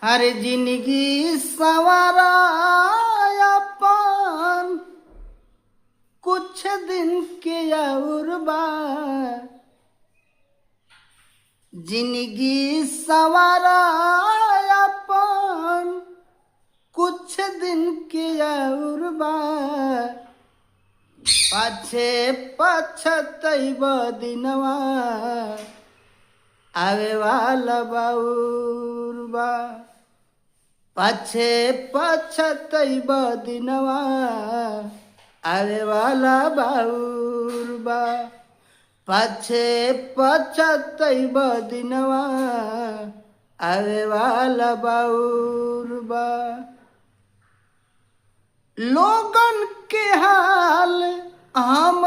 हर जिंदगी सवारा अपन कुछ दिन के और बा। जिंदगी सवारा अपन कुछ दिन के और बा। पाछे पछतैब दिनवा आवे वाला बाउर बा। पाछे पछतैब दिनवा आवे वाला बाउर बा। पाछे पछतैब दिनवा आवे वाला बाउर बा। लोगन के हाल हम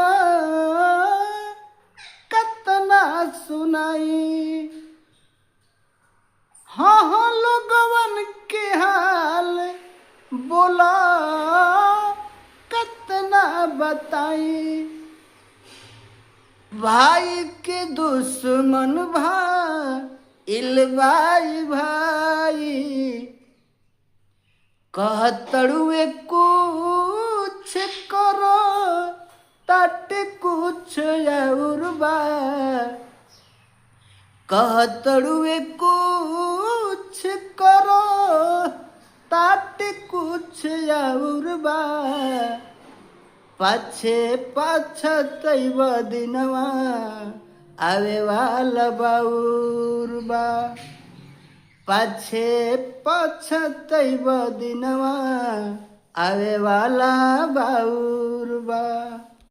कतना सुनाई। हाँ लोगवन के हाल बोला कतना बताई। भाई के दुश्मन भाई भाई कहतड़ुए कुछ करो तट कुछ और बा। कहतड़ुए कुछ करो तट कुछ और बा। पाछे पछतैब दिनवा आवे वाला बाउर बा। पाछे पछतैब दिनवा आवे वाला बाउर बा।